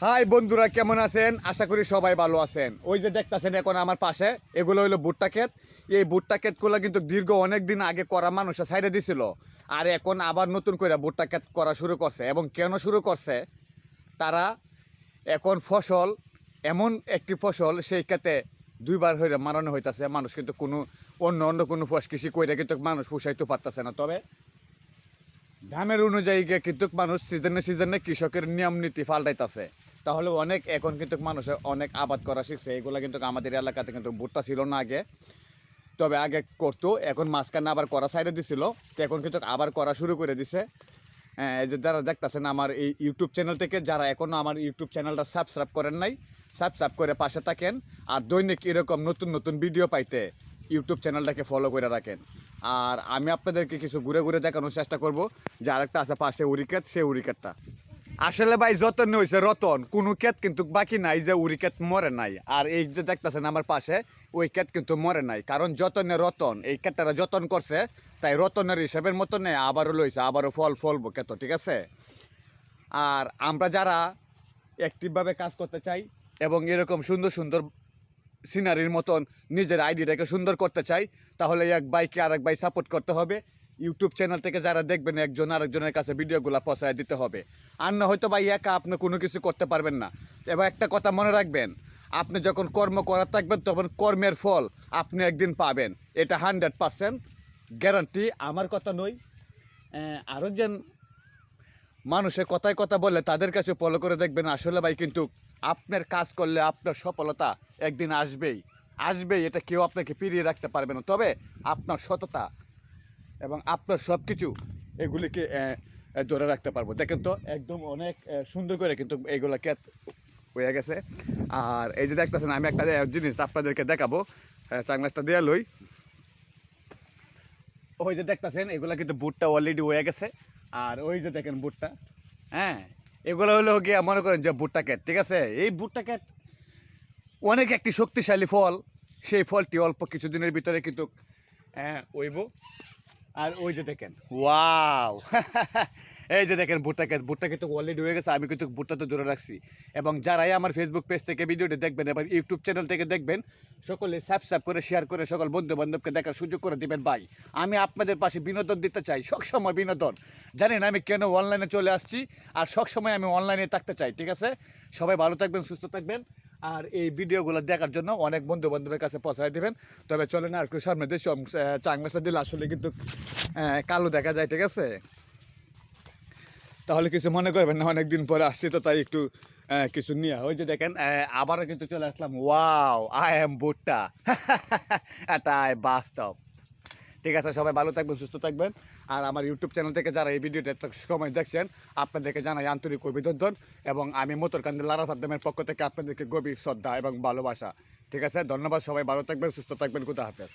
High বন্ধুরা, কেমন আছেন? আশা করি সবাই ভালো আছেন। ওই যে দেখতেছেন এখন আমার পাশে, এগুলো হলো ভুট্টা ক্ষেত। এই ভুট্টা ক্ষেতগুলো কিন্তু দীর্ঘ অনেক দিন আগে করা মানুষে সাইডে দিছিল, আর এখন আবার নতুন করে ভুট্টা ক্ষেত করা শুরু করছে। এবং কেন শুরু করছে, তারা এখন ফসল, এমন একটি ফসল সেই ক্ষেতে দুইবার হয়ে মারানো হইতাছে। মানুষ কিন্তু কোনো অন্য অন্য কোনো কৃষি করে কিন্তু মানুষ পুষাইতে পারতেছে না। তবে দামের অনুযায়ী কিন্তু মানুষ সিজনে সিজনে কৃষকের নিয়ম নীতি পাল্টাইতেছে। তাহলে অনেক এখন কিন্তু মানুষ অনেক আবাদ করা শিখছে। এগুলো কিন্তু আমাদের এলাকাতে কিন্তু ভুট্টা ছিল না আগে, তবে আগে করতো, এখন মাঝখানে আবার করা সাইডে দিছিল, তো এখন কিন্তু আবার করা শুরু করে দিছে। এই যে যারা দেখতেছেন আমার এই ইউটিউব চ্যানেল থেকে, যারা এখনও আমার ইউটিউব চ্যানেলটা সাবস্ক্রাইব করেন নাই, সাবস্ক্রাইব করে পাশে থাকেন। আর দৈনিক এরকম নতুন নতুন ভিডিও পাইতে ইউটিউব চ্যানেলটাকে ফলো করে রাখেন। আর আমি আপনাদেরকে কিছু ঘুরে ঘুরে দেখানোর চেষ্টা করব যে আরেকটা আছে পাশে উরিক্ষেত, সে উরিক্ষেতটা আসলে ভাই যতন হয়েছে রতন, কোনো ক্ষেত কিন্তু বাকি নাই যে উরিক্ষেত মরে নাই। আর এই যে দেখতেছেন আমার পাশে, ওই ক্ষেত কিন্তু মরে নাই, কারণ যতনে রতন, এই ক্ষেতটা যতন করছে, তাই রতনের হিসাবের মতনে আবারও লইছে, আবারও ফলবো ক্ষেত, ঠিক আছে। আর আমরা যারা অ্যাক্টিভভাবে কাজ করতে চাই এবং এরকম সুন্দর সুন্দর সিনারির মতন নিজের আইডিটাকে সুন্দর করতে চাই, তাহলে এক বাইকে আরেক বাই সাপোর্ট করতে হবে। ইউটিউব চ্যানেল থেকে যারা দেখবেন, একজন আরেকজনের কাছে ভিডিওগুলো পৌঁছায় দিতে হবে। আর না হয়তো ভাই একা আপনি কোনো কিছু করতে পারবেন না। এবার একটা কথা মনে রাখবেন, আপনি যখন কর্ম করা থাকবেন তখন কর্মের ফল আপনি একদিন পাবেন, এটা 100% গ্যারান্টি। আমার কথা নয়, আরও যেন মানুষের কথায় কথা বলে তাদের কাছে ফলো করে দেখবেন। আসলে ভাই কিন্তু আপনার কাজ করলে আপনার সফলতা একদিন আসবেই আসবেই, এটা কেউ আপনাকে ফিরিয়ে রাখতে পারবে না। তবে আপনার সততা এবং আপনার সব কিছু এগুলিকে ধরে রাখতে পারবো। দেখেন তো একদম অনেক সুন্দর করে কিন্তু এইগুলো ক্ষেত হয়ে গেছে। আর এই যে দেখতেছেন, আমি একটা জিনিস আপনাদেরকে দেখাবো, চাংলাসটা দেওয়া লই। ওই যে দেখতেছেন এগুলো কিন্তু বুটটা অলরেডি হয়ে গেছে। আর ওই যে দেখেন বুটটা, হ্যাঁ, এগুলো হলো গিয়ে মনে করেন যে ভুট্টা ক্ষেত, ঠিক আছে। এই ভুট্টা ক্ষেত অনেক একটি শক্তিশালী ফল, সেই ফলটি অল্প কিছুদিনের ভিতরে কিন্তু ওইব। আর ওই যে দেখেন, ওয়াও এই যে দেখেন ভুট্টা কিন্তু অলরেডি হয়ে গেছে। আমি কিন্তু ভুট্টা তো ধরে রাখছি। এবং যারাই আমার ফেসবুক পেজ থেকে ভিডিওটি দেখবেন এবং ইউটিউব চ্যানেল থেকে দেখবেন, সকলে সাবস্ক্রাইব করে শেয়ার করে সকল বন্ধু বান্ধবকে দেখার সুযোগ করে দিবেন। ভাই আমি আপনাদের পাশে বিনোদন দিতে চাই, সবসময় বিনোদন। জানেন আমি কেন অনলাইনে চলে আসছি, আর সবসময় আমি অনলাইনে থাকতে চাই, ঠিক আছে। সবাই ভালো থাকবেন, সুস্থ থাকবেন। আর এই ভিডিওগুলো দেখার জন্য অনেক বন্ধু বান্ধবের কাছে পৌঁছায় দেবেন। তবে চলেন আর একটু সামনে দেশ, চাংলাসা দিলে আসলে কিন্তু কালো দেখা যায়, ঠিক আছে। তাহলে কিছু মনে করবেন না, অনেকদিন পরে আসছি তো তাই একটু কিছু নিয়ে। ওই যে দেখেন আবারও কিন্তু চলে আসলাম। ওয়াও, আই এম ভুট্টা এটাই বাস্তব। ঠিক আছে, সবাই ভালো থাকবেন, সুস্থ থাকবেন। আর আমার ইউটিউব চ্যানেল থেকে যারা এই ভিডিওটা এত সময় দেখছেন, আপনাদেরকে জানাই আন্তরিক অভিনন্দন। এবং আমি মোটরকান্দি লারা সাদ্দামের পক্ষ থেকে আপনাদেরকে গভীর শ্রদ্ধা এবং ভালোবাসা। ঠিক আছে, ধন্যবাদ। সবাই ভালো থাকবেন, সুস্থ থাকবেন। খুদা হাফেজ।